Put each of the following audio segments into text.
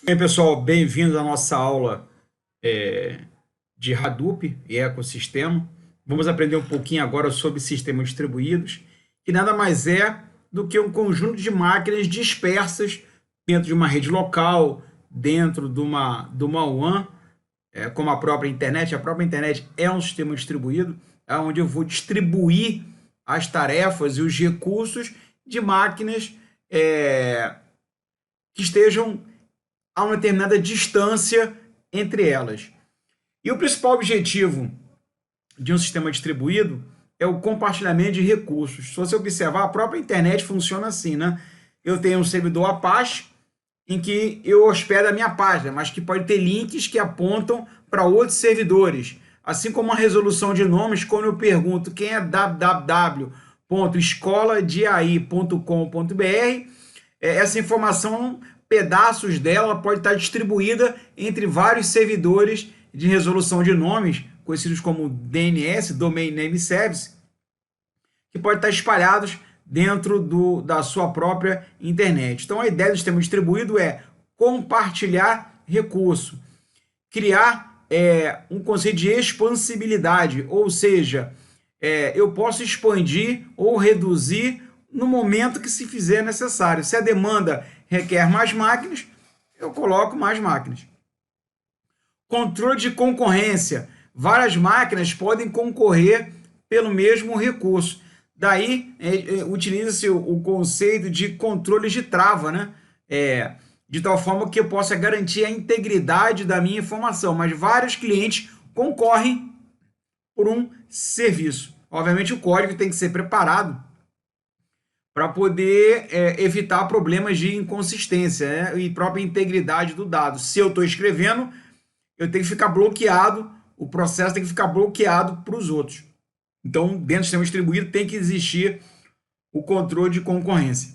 Bem, pessoal, bem-vindos à nossa aula de Hadoop e ecossistema. Vamos aprender um pouquinho agora sobre sistemas distribuídos, que nada mais é do que um conjunto de máquinas dispersas dentro de uma rede local, dentro de uma WAN, como a própria internet. A própria internet é um sistema distribuído, onde eu vou distribuir as tarefas e os recursos de máquinas que estejam a uma determinada distância entre elas. E o principal objetivo de um sistema distribuído é o compartilhamento de recursos. Se você observar, a própria internet funciona assim, né? Eu tenho um servidor Apache em que eu hospedo a minha página, mas que pode ter links que apontam para outros servidores. Assim como a resolução de nomes, quando eu pergunto quem é www.escoladai.com.br, essa informação, pedaços dela pode estar distribuída entre vários servidores de resolução de nomes, conhecidos como DNS, Domain Name Service, que pode estar espalhados dentro da sua própria internet. Então, a ideia do sistema distribuído é compartilhar recurso, criar um conceito de expansibilidade, ou seja, eu posso expandir ou reduzir no momento que se fizer necessário. Se a demanda requer mais máquinas, eu coloco mais máquinas. Controle de concorrência. Várias máquinas podem concorrer pelo mesmo recurso. Daí utiliza-se o conceito de controle de trava, né? De tal forma que eu possa garantir a integridade da minha informação, mas vários clientes concorrem por um serviço. Obviamente o código tem que ser preparado para poder evitar problemas de inconsistência, né? E própria integridade do dado. Se eu estou escrevendo, eu tenho que ficar bloqueado, o processo tem que ficar bloqueado para os outros. Então, dentro do sistema distribuído, tem que existir o controle de concorrência.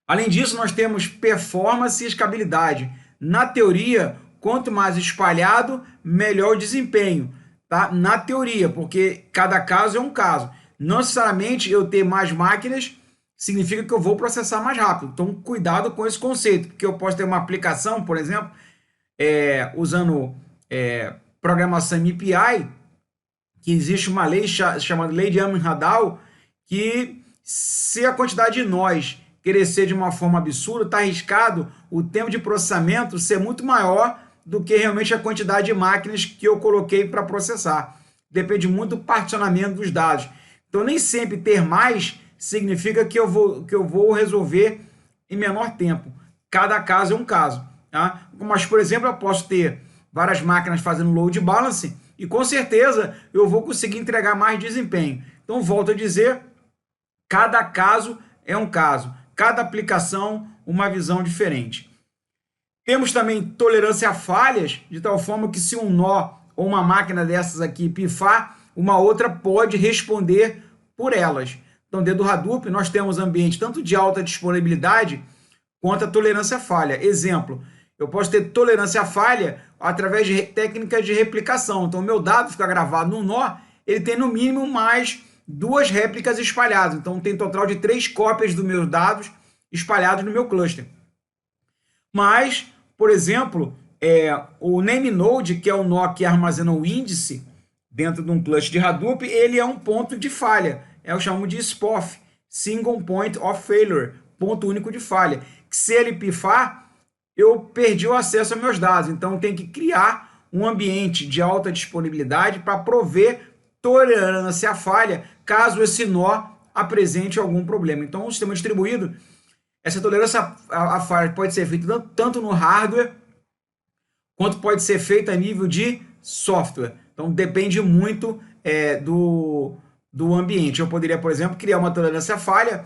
Além disso, nós temos performance e escalabilidade. Na teoria, quanto mais espalhado, melhor o desempenho. Tá? Na teoria, porque cada caso é um caso. Não necessariamente eu ter mais máquinas significa que eu vou processar mais rápido. Então, cuidado com esse conceito, porque eu posso ter uma aplicação, por exemplo, usando programação MPI, que existe uma lei chamada Lei de Amrin-Hadal, que se a quantidade de nós crescer de uma forma absurda, está arriscado o tempo de processamento ser muito maior do que realmente a quantidade de máquinas que eu coloquei para processar. Depende muito do particionamento dos dados. Então, nem sempre ter mais significa que eu vou resolver em menor tempo. Cada caso é um caso. Tá? Mas, por exemplo, eu posso ter várias máquinas fazendo load balance e com certeza eu vou conseguir entregar mais desempenho. Então, volto a dizer, cada caso é um caso, cada aplicação uma visão diferente. Temos também tolerância a falhas, de tal forma que se um nó ou uma máquina dessas aqui pifar, uma outra pode responder por elas. Então, dentro do Hadoop, nós temos ambiente tanto de alta disponibilidade quanto a tolerância à falha. Exemplo, eu posso ter tolerância à falha através de técnicas de replicação. Então, o meu dado fica gravado num nó, ele tem no mínimo mais 2 réplicas espalhadas. Então, tem total de 3 cópias dos meus dados espalhados no meu cluster. Mas, por exemplo, o NameNode, que é o nó que armazena o índice dentro de um cluster de Hadoop, ele é um ponto de falha. Eu chamo de SPOF, Single Point of Failure, ponto único de falha. Que se ele pifar, eu perdi o acesso aos meus dados. Então, tem que criar um ambiente de alta disponibilidade para prover tolerância à falha, caso esse nó apresente algum problema. Então, o sistema distribuído, essa tolerância à falha pode ser feita tanto no hardware, quanto pode ser feita a nível de software. Então, depende muito do ambiente. Eu poderia, por exemplo, criar uma tolerância à falha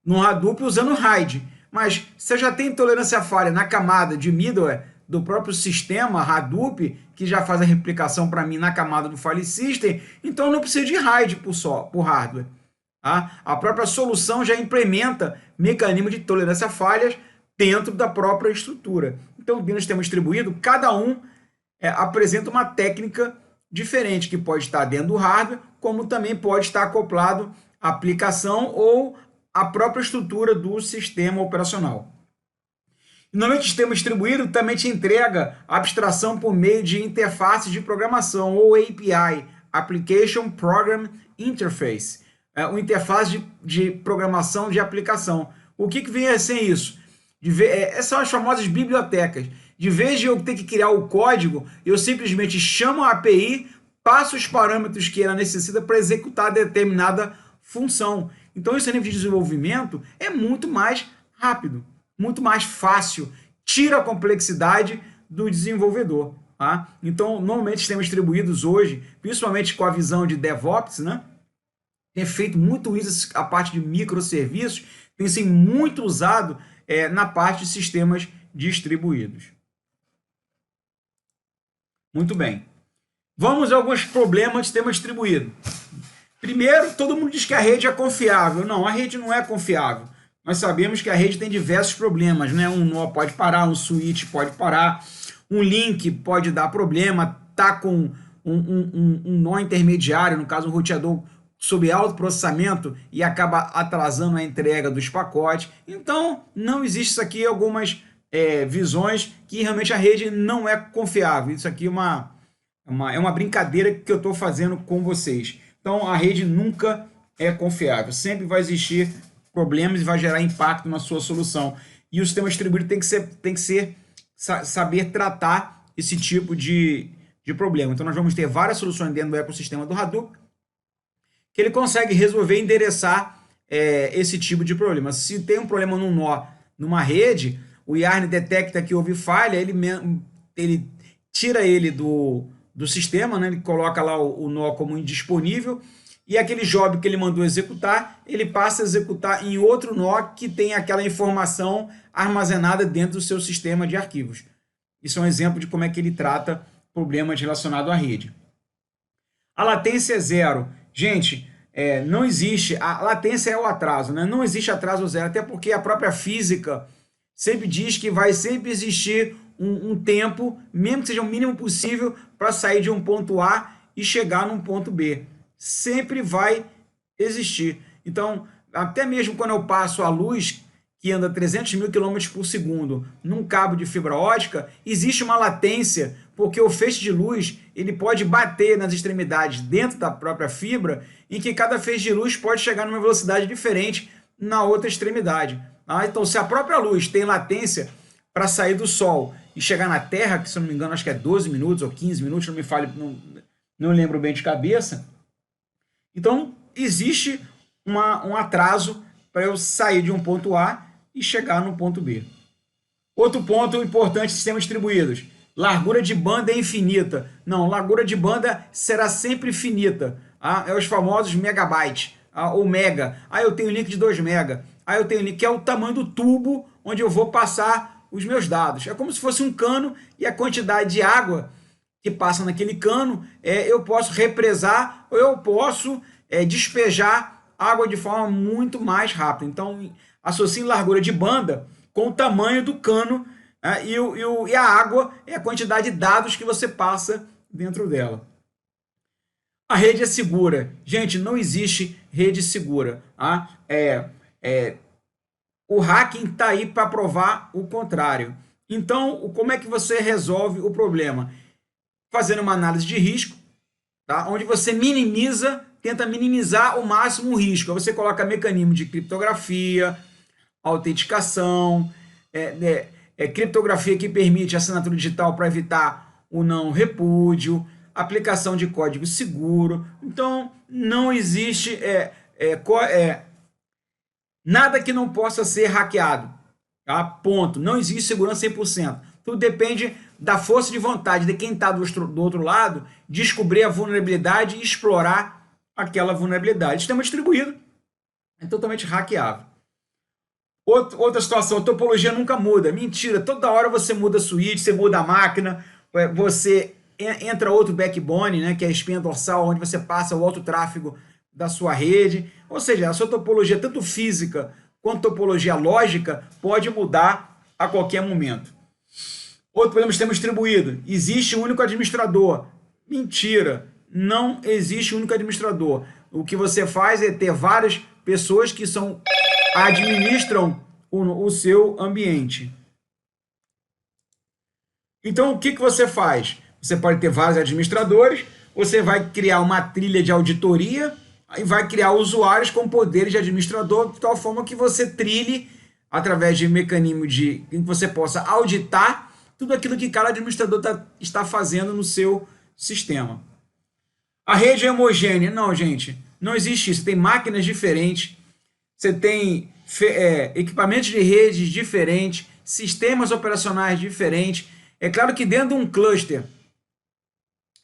no Hadoop usando RAID. Mas se eu já tenho tolerância à falha na camada de middleware do próprio sistema Hadoop, que já faz a replicação para mim na camada do file system, então eu não preciso de RAID por hardware. Tá? A própria solução já implementa mecanismo de tolerância a falhas dentro da própria estrutura. Então, dentro do sistema distribuído, cada um apresenta uma técnica diferente, que pode estar dentro do hardware, como também pode estar acoplado à aplicação ou à própria estrutura do sistema operacional. Normalmente o sistema distribuído também te entrega abstração por meio de interfaces de programação, ou API, Application Program Interface, uma interface de programação de aplicação. O que vem a ser isso? São as famosas bibliotecas. De vez de eu ter que criar o código, eu simplesmente chamo a API, passo os parâmetros que ela necessita para executar determinada função. Então, esse nível de desenvolvimento é muito mais rápido, muito mais fácil, tira a complexidade do desenvolvedor. Tá? Então, normalmente, sistemas distribuídos hoje, principalmente com a visão de DevOps, né, tem feito muito isso, a parte de microserviços, tem sido muito usado na parte de sistemas distribuídos. Muito bem. Vamos a alguns problemas de sistema distribuído. Primeiro, todo mundo diz que a rede é confiável. Não, a rede não é confiável. Nós sabemos que a rede tem diversos problemas, né? Um nó pode parar, um switch pode parar, um link pode dar problema, tá com um nó intermediário, no caso um roteador sob alto processamento e acaba atrasando a entrega dos pacotes. Então, não existe isso aqui, algumas visões que realmente a rede não é confiável. Isso aqui é uma brincadeira que eu estou fazendo com vocês. Então, a rede nunca é confiável. Sempre vai existir problemas e vai gerar impacto na sua solução. E o sistema distribuído tem que saber tratar esse tipo de problema. Então, nós vamos ter várias soluções dentro do ecossistema do Hadoop que ele consegue resolver e endereçar esse tipo de problema. Se tem um problema num nó, numa rede, o Yarn detecta que houve falha, ele tira ele do sistema, né? Ele coloca lá o nó como indisponível, e aquele job que ele mandou executar, ele passa a executar em outro nó que tem aquela informação armazenada dentro do seu sistema de arquivos. Isso é um exemplo de como é que ele trata problemas relacionados à rede. A latência é zero. Gente, não existe, a latência é o atraso, né? Não existe atraso zero, até porque a própria física sempre diz que vai sempre existir um tempo, mesmo que seja o mínimo possível, para sair de um ponto A e chegar num ponto B. Sempre vai existir. Então, até mesmo quando eu passo a luz, que anda 300 mil km por segundo num cabo de fibra ótica, existe uma latência, porque o feixe de luz ele pode bater nas extremidades dentro da própria fibra, em que cada feixe de luz pode chegar numa velocidade diferente na outra extremidade. Então, se a própria luz tem latência para sair do Sol e chegar na Terra, que se eu não me engano acho que é 12 minutos ou 15 minutos, não me fale, não lembro bem de cabeça, então existe um atraso para eu sair de um ponto A e chegar no ponto B. Outro ponto importante de sistemas distribuídos: largura de banda é infinita. Não, largura de banda será sempre finita. É os famosos megabytes, ou mega. Eu tenho link de 2 mega. Eu tenho link que é o tamanho do tubo onde eu vou passar os meus dados. É como se fosse um cano, e a quantidade de água que passa naquele cano, eu posso represar ou eu posso despejar água de forma muito mais rápida. Então, associe largura de banda com o tamanho do cano, e a água é a quantidade de dados que você passa dentro dela. A rede é segura. Gente, não existe rede segura. O hacking está aí para provar o contrário. Então, como é que você resolve o problema? Fazendo uma análise de risco, tá? Onde você tenta minimizar ao máximo o risco. Você coloca mecanismo de criptografia, autenticação, criptografia que permite assinatura digital para evitar o não repúdio, aplicação de código seguro. Então, não existe nada que não possa ser hackeado. Tá? Ponto. Não existe segurança 100%. Tudo depende da força de vontade de quem está do outro lado descobrir a vulnerabilidade e explorar aquela vulnerabilidade. O sistema distribuído é totalmente hackeável. Outra situação, a topologia nunca muda. Mentira, toda hora você muda a switch, você muda a máquina, você entra outro backbone, né, que é a espinha dorsal, onde você passa o outro tráfego da sua rede. Ou seja, a sua topologia, tanto física quanto topologia lógica, pode mudar a qualquer momento. Outro problema do sistema distribuído: existe um único administrador. Mentira, não existe um único administrador. O que você faz é ter várias pessoas que administram o seu ambiente. Então, o que você faz? Você pode ter vários administradores, você vai criar uma trilha de auditoria e vai criar usuários com poderes de administrador, de tal forma que você trilhe, através de mecanismo de em que você possa auditar tudo aquilo que cada administrador está fazendo no seu sistema. A rede é homogênea? Não, gente, não existe isso. Tem máquinas diferentes, você tem equipamentos de redes diferentes, sistemas operacionais diferentes. É claro que dentro de um cluster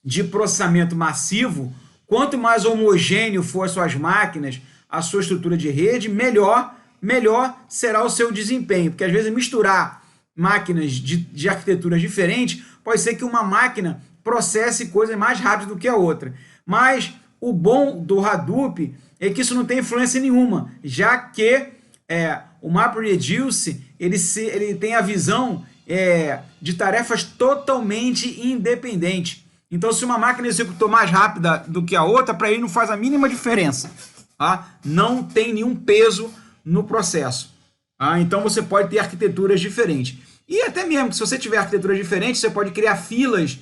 de processamento massivo, quanto mais homogêneo for as suas máquinas, a sua estrutura de rede, melhor será o seu desempenho. Porque às vezes misturar máquinas de arquiteturas diferentes, pode ser que uma máquina processe coisas mais rápido do que a outra. Mas o bom do Hadoop é que isso não tem influência nenhuma, já que o MapReduce ele tem a visão de tarefas totalmente independentes. Então, se uma máquina executou mais rápida do que a outra, para ele não faz a mínima diferença. Tá? Não tem nenhum peso no processo. Tá? Então, você pode ter arquiteturas diferentes. E até mesmo, se você tiver arquiteturas diferentes, você pode criar filas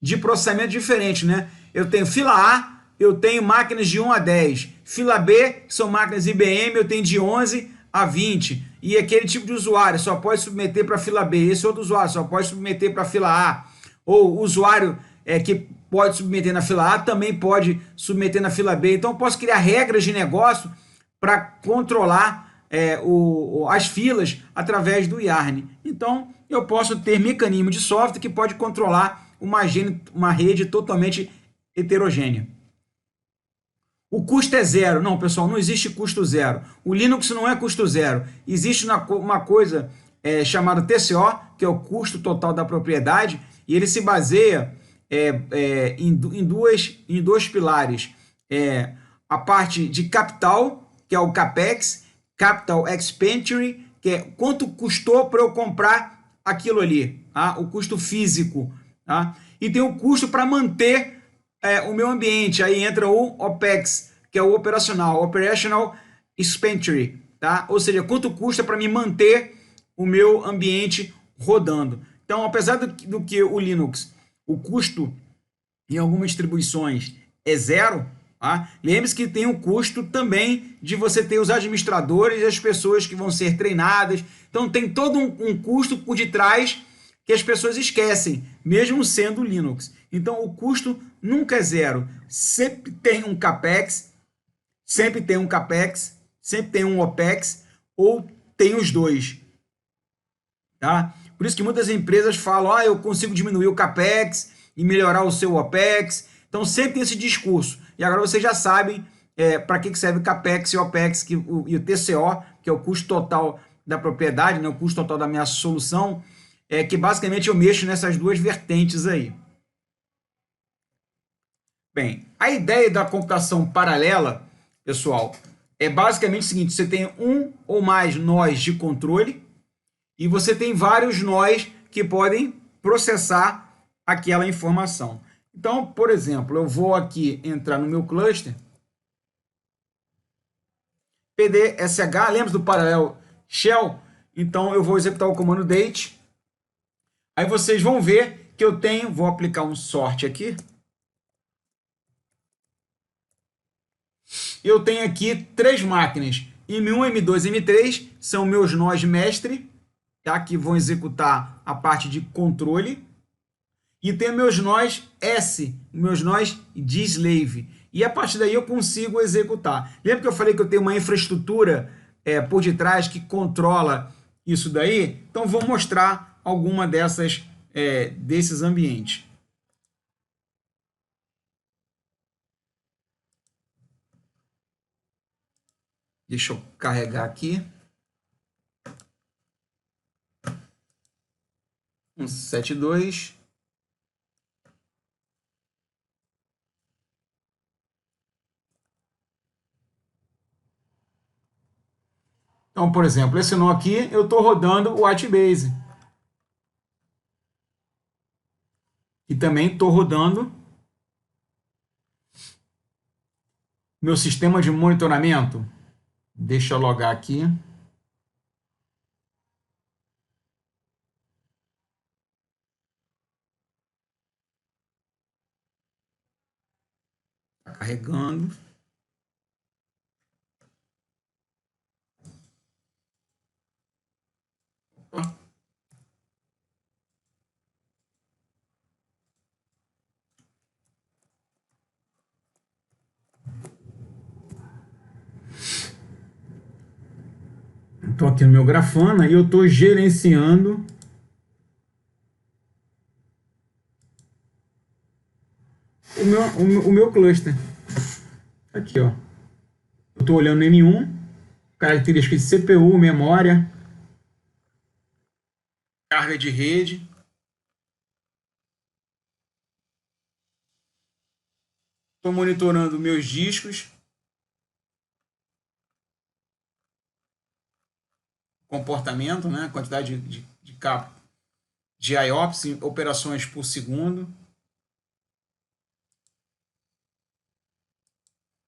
de processamento diferentes. Né? Eu tenho fila A, eu tenho máquinas de 1 a 10. Fila B, que são máquinas IBM, eu tenho de 11 a 20. E aquele tipo de usuário só pode submeter para a fila B. Esse outro usuário só pode submeter para a fila A. Ou o usuário que pode submeter na fila A também pode submeter na fila B. Então, eu posso criar regras de negócio para controlar as filas através do YARN. Então, eu posso ter mecanismo de software que pode controlar uma rede totalmente heterogênea. O custo é zero. Não, pessoal, não existe custo zero. O Linux não é custo zero. Existe uma coisa chamada TCO, que é o custo total da propriedade, e ele se baseia em dois pilares. A parte de capital, que é o CAPEX, Capital Expenditure, que é quanto custou para eu comprar aquilo ali, tá? O custo físico. Tá? E tem o custo para manter o meu ambiente. Aí entra o OPEX, que é o operacional, Operational Expenditure. Tá? Ou seja, quanto custa para me manter o meu ambiente rodando. Então, apesar do que o Linux, o custo em algumas distribuições é zero, tá? Lembre-se que tem um custo também de você ter os administradores e as pessoas que vão ser treinadas. Então, tem todo um custo por detrás que as pessoas esquecem, mesmo sendo Linux. Então, o custo nunca é zero. Sempre tem um CAPEX, sempre tem um OPEX, ou tem os dois. Tá? Por isso que muitas empresas falam, eu consigo diminuir o CAPEX e melhorar o seu OPEX. Então, sempre tem esse discurso. E agora vocês já sabem para que serve o CAPEX e o OPEX e o TCO, que é o custo total da propriedade, né? O custo total da minha solução, que basicamente eu mexo nessas duas vertentes aí. Bem, a ideia da computação paralela, pessoal, é basicamente o seguinte: você tem um ou mais nós de controle e você tem vários nós que podem processar aquela informação. Então, por exemplo, eu vou aqui entrar no meu cluster, PDSH, lembra do Parallel Shell? Então, eu vou executar o comando date. Aí vocês vão ver que eu tenho, vou aplicar um sort aqui. Eu tenho aqui 3 máquinas, M1, M2, M3, são meus nós mestre, tá? Que vão executar a parte de controle. E tem meus nós S, meus nós de slave. E a partir daí eu consigo executar. Lembra que eu falei que eu tenho uma infraestrutura por detrás que controla isso daí? Então vou mostrar alguma desses ambientes. Deixa eu carregar aqui. 172. Então, por exemplo, esse nó aqui, eu estou rodando o Whitebase. E também estou rodando meu sistema de monitoramento. Deixa eu logar aqui. carregando. Estou aqui no meu Grafana e eu estou gerenciando o meu cluster. Aqui, ó. Eu estou olhando M1, características de CPU, memória, carga de rede. Estou monitorando meus discos, comportamento, né? Quantidade de capa de IOPS, operações por segundo.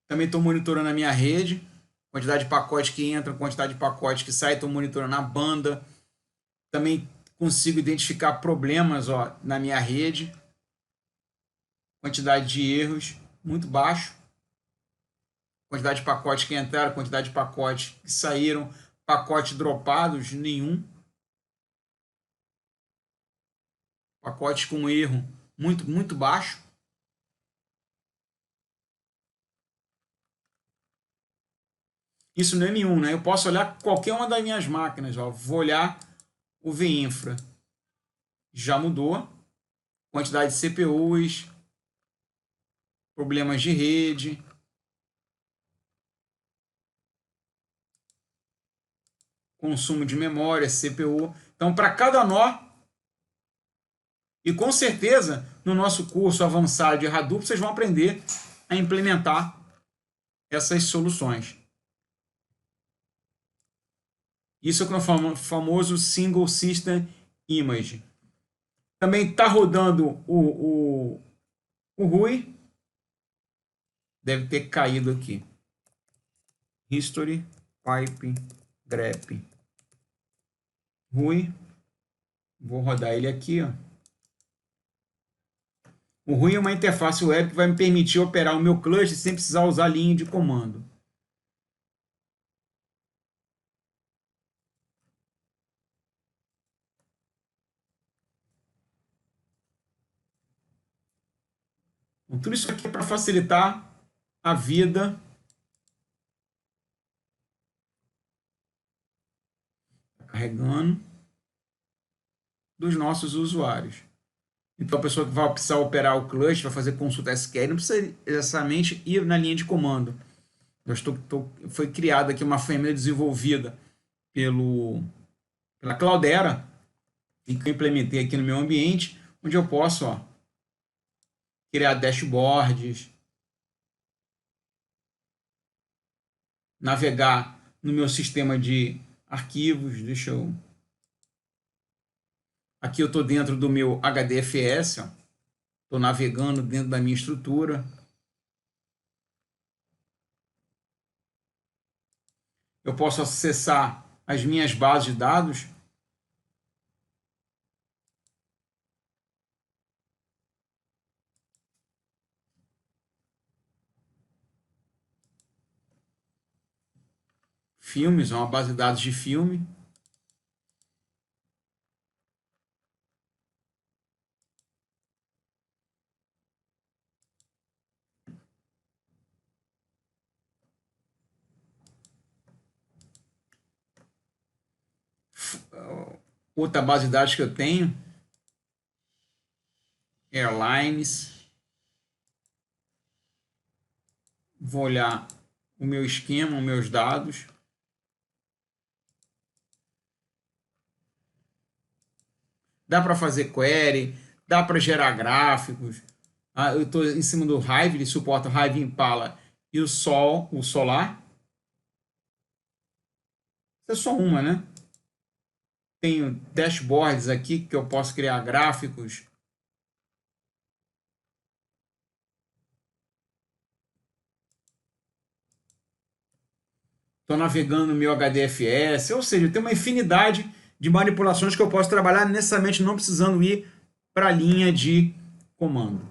Também estou monitorando a minha rede, quantidade de pacotes que entra, quantidade de pacotes que sai. Estou monitorando a banda. Também consigo identificar problemas, ó, na minha rede. Quantidade de erros muito baixo. Quantidade de pacotes que entraram, quantidade de pacotes que saíram, pacotes dropados, nenhum. Pacotes com erro muito, muito baixo. Isso no M1, né? Eu posso olhar qualquer uma das minhas máquinas, ó. Vou olhar o vInfra. Já mudou. Quantidade de CPUs, problemas de rede. Consumo de memória, CPU. Então, para cada nó, e com certeza, no nosso curso avançado de Hadoop, vocês vão aprender a implementar essas soluções. Isso é o famoso Single System Image. Também está rodando o RUI. Deve ter caído aqui. History, Pipe, grep. RUI. Vou rodar ele aqui, ó. O RUI é uma interface web que vai me permitir operar o meu cluster sem precisar usar linha de comando. Então, tudo isso aqui é para facilitar a vida carregando dos nossos usuários. Então, a pessoa que vai precisar operar o cluster, vai fazer consulta SQL, não precisa necessariamente ir na linha de comando. Foi criada aqui uma ferramenta desenvolvida pela Cloudera, e que eu implementei aqui no meu ambiente, onde eu posso, ó, criar dashboards, navegar no meu sistema de arquivos. Deixa eu... Aqui eu estou dentro do meu HDFS, estou navegando dentro da minha estrutura. Eu posso acessar as minhas bases de dados. Filmes, uma base de dados de filme. Outra base de dados que eu tenho, Airlines. Vou olhar o meu esquema, os meus dados. Dá para fazer query, dá para gerar gráficos. Eu estou em cima do Hive, ele suporta o Hive Impala e o Solar. Isso é só uma, né? Tenho dashboards aqui que eu posso criar gráficos. Estou navegando no meu HDFS, ou seja, tem uma infinidade de manipulações que eu posso trabalhar necessariamente não precisando ir para a linha de comando.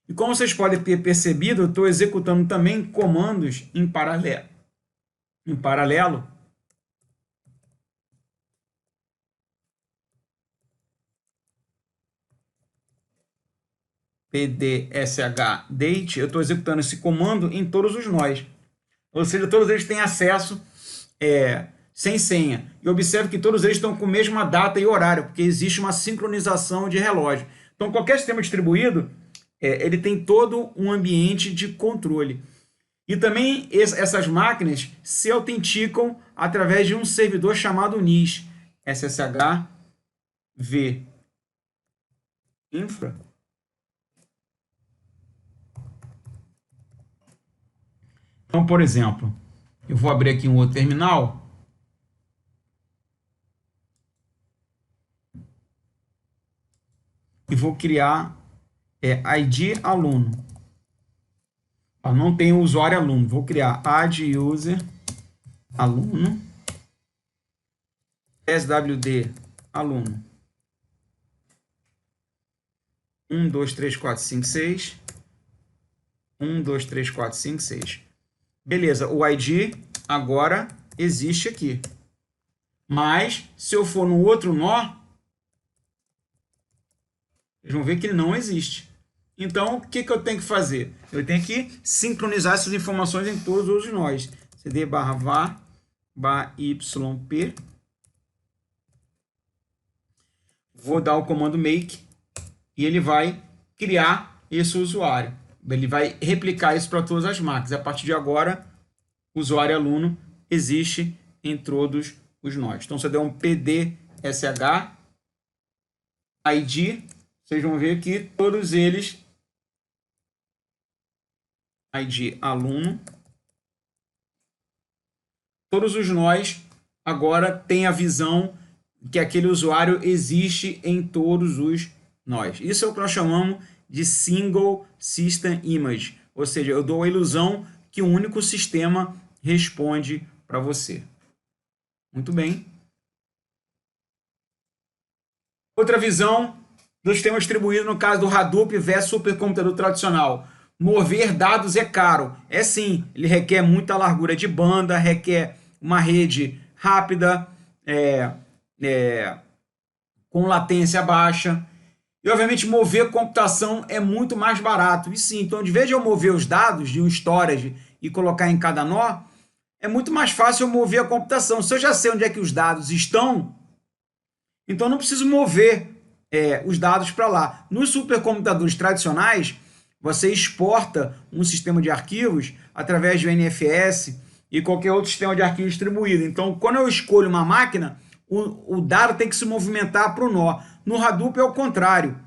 E como vocês podem ter percebido, eu estou executando também comandos em paralelo. Em paralelo. pdsh-date, eu estou executando esse comando em todos os nós. Ou seja, todos eles têm acesso sem senha. E observe que todos eles estão com a mesma data e horário, porque existe uma sincronização de relógio. Então, qualquer sistema distribuído, ele tem todo um ambiente de controle. E também essas máquinas se autenticam através de um servidor chamado NIS, SSH V Infra. Então, por exemplo, eu vou abrir aqui um outro terminal. E vou criar ID aluno. Não tem o usuário aluno. Vou criar add user aluno. swd aluno. 1, 2, 3, 4, 5, 6. 1, 2, 3, 4, 5, 6. Beleza, o ID agora existe aqui. Mas, se eu for no outro nó, vocês vão ver que ele não existe. Então, o que eu tenho que fazer? Eu tenho que sincronizar essas informações em todos os nós. cd /var /yp. Vou dar o comando make e ele vai criar esse usuário. Ele vai replicar isso para todas as máquinas. A partir de agora, o usuário aluno existe em todos os nós. Então, se eu der um pdsh id, vocês vão ver que todos eles, ID aluno, todos os nós agora têm a visão que aquele usuário existe em todos os nós. Isso é o que nós chamamos de Single System Image, ou seja, eu dou a ilusão que um único sistema responde para você. Muito bem. Outra visão do sistema distribuído no caso do Hadoop versus supercomputador tradicional. Mover dados é caro. É sim, ele requer muita largura de banda, requer uma rede rápida, com latência baixa. E, obviamente, mover computação é muito mais barato. E sim, então, de vez de eu mover os dados de um storage e colocar em cada nó, é muito mais fácil eu mover a computação. Se eu já sei onde é que os dados estão, então não preciso mover os dados para lá. Nos supercomputadores tradicionais, você exporta um sistema de arquivos através do NFS e qualquer outro sistema de arquivo distribuído. Então, quando eu escolho uma máquina, o dado tem que se movimentar para o nó. No Hadoop é o contrário.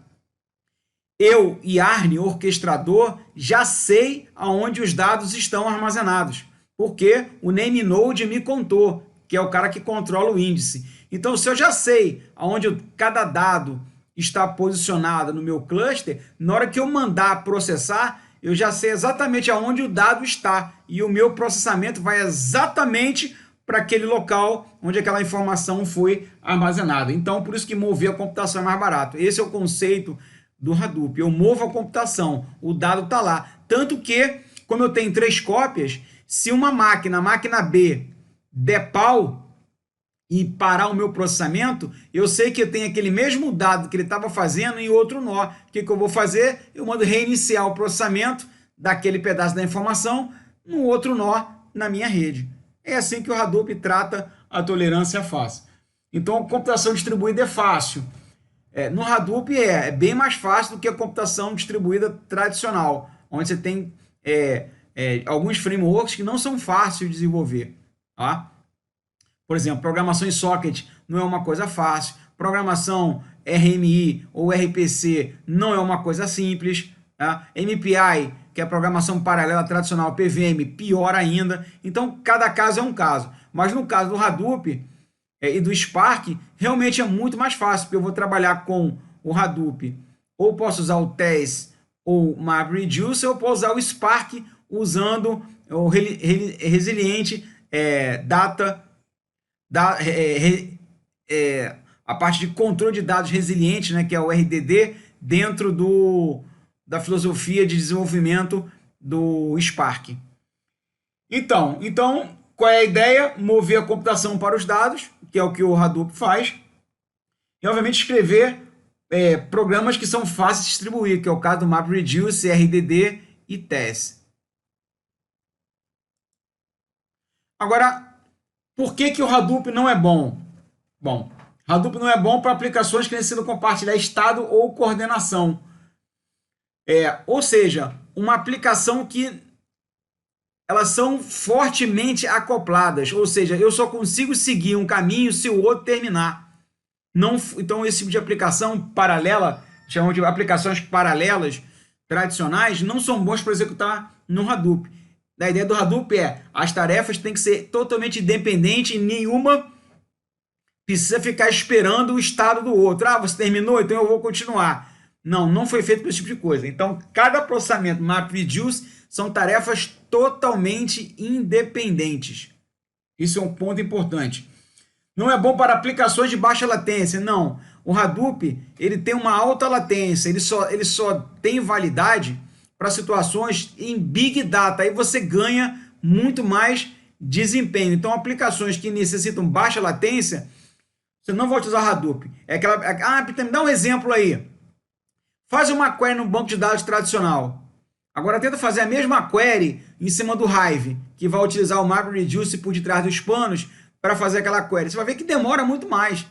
Eu, Yarn, orquestrador, já sei aonde os dados estão armazenados, porque o NameNode me contou, que é o cara que controla o índice. Então, se eu já sei aonde cada dado está posicionado no meu cluster, na hora que eu mandar processar, eu já sei exatamente aonde o dado está e o meu processamento vai exatamente para aquele local onde aquela informação foi armazenada. Então, por isso que mover a computação é mais barato. Esse é o conceito do Hadoop. Eu movo a computação, o dado está lá. Tanto que, como eu tenho 3 cópias, se uma máquina, a máquina B, der pau e parar o meu processamento, eu sei que eu tenho aquele mesmo dado que ele estava fazendo em outro nó. O que eu vou fazer? Eu mando reiniciar o processamento daquele pedaço da informação no outro nó na minha rede. É assim que o Hadoop trata a tolerância fácil. Então, a computação distribuída é fácil. No Hadoop é bem mais fácil do que a computação distribuída tradicional, onde você tem alguns frameworks que não são fáceis de desenvolver. Tá? Por exemplo, programação em socket não é uma coisa fácil, programação RMI ou RPC não é uma coisa simples, tá? MPI, que é a programação paralela tradicional, PVM, pior ainda. Então, cada caso é um caso. Mas no caso do Hadoop e do Spark, realmente é muito mais fácil, porque eu vou trabalhar com o Hadoop, ou posso usar o TES ou o MapReduce, ou posso usar o Spark usando o resiliente data, a parte de controle de dados resiliente, né, que é o RDD, dentro do da filosofia de desenvolvimento do Spark. Então, qual é a ideia? Mover a computação para os dados, que é o que o Hadoop faz, e obviamente escrever programas que são fáceis de distribuir, que é o caso do MapReduce, RDD e TES. Agora, por que o Hadoop não é bom? Bom, Hadoop não é bom para aplicações que necessitam compartilhar estado ou coordenação. Ou seja, uma aplicação que elas são fortemente acopladas, ou seja, eu só consigo seguir um caminho se o outro terminar. Não, então, esse tipo de aplicação paralela, chamamos de aplicações paralelas tradicionais, não são bons para executar no Hadoop. A ideia do Hadoop as tarefas têm que ser totalmente independentes e nenhuma precisa ficar esperando o estado do outro. Ah, você terminou, então eu vou continuar. Não foi feito para esse tipo de coisa. Então, cada processamento MapReduce são tarefas totalmente independentes. Isso é um ponto importante. Não é bom para aplicações de baixa latência, não. O Hadoop ele tem uma alta latência, ele só tem validade para situações em Big Data. Aí você ganha muito mais desempenho. Então, aplicações que necessitam baixa latência, você não vai utilizar Hadoop. Peter, me dá um exemplo aí. Faz uma query no banco de dados tradicional. Agora tenta fazer a mesma query em cima do Hive, que vai utilizar o MapReduce por detrás dos panos para fazer aquela query. Você vai ver que demora muito mais.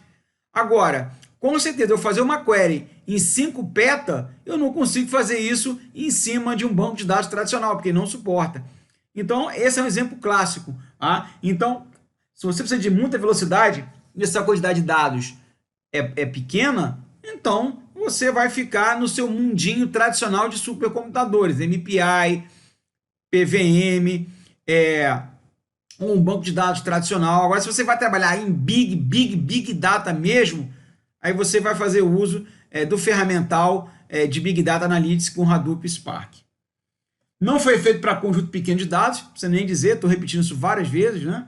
Agora, com certeza, eu fazer uma query em 5 peta, eu não consigo fazer isso em cima de um banco de dados tradicional, porque não suporta. Então, esse é um exemplo clássico. Tá? Então, se você precisa de muita velocidade e essa quantidade de dados é pequena, então você vai ficar no seu mundinho tradicional de supercomputadores, MPI, PVM, um banco de dados tradicional. Agora, se você vai trabalhar em Big Data mesmo, aí você vai fazer uso do ferramental de Big Data Analytics com Hadoop Spark. Não foi feito para conjunto pequeno de dados, não precisa nem dizer, estou repetindo isso várias vezes, né?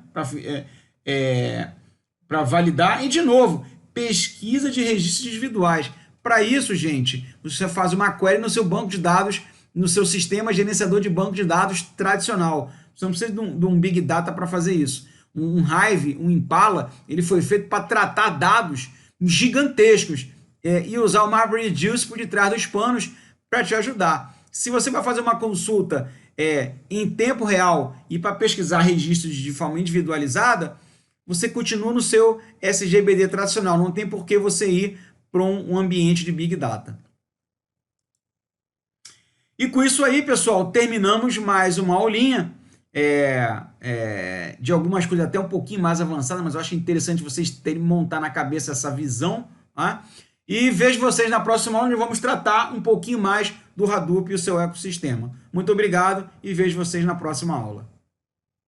Para validar. E, de novo, pesquisa de registros individuais. Para isso, gente, você faz uma query no seu banco de dados, no seu sistema gerenciador de banco de dados tradicional. Você não precisa de um Big Data para fazer isso. Um Hive, um Impala, ele foi feito para tratar dados gigantescos e usar o MapReduce por detrás dos panos para te ajudar. Se você vai fazer uma consulta em tempo real e para pesquisar registros de forma individualizada, você continua no seu SGBD tradicional. Não tem por que você ir para um ambiente de Big Data. E com isso aí, pessoal, terminamos mais uma aulinha de algumas coisas até um pouquinho mais avançadas, mas eu acho interessante vocês terem montar na cabeça essa visão. Tá? E vejo vocês na próxima aula, onde vamos tratar um pouquinho mais do Hadoop e o seu ecossistema. Muito obrigado e vejo vocês na próxima aula.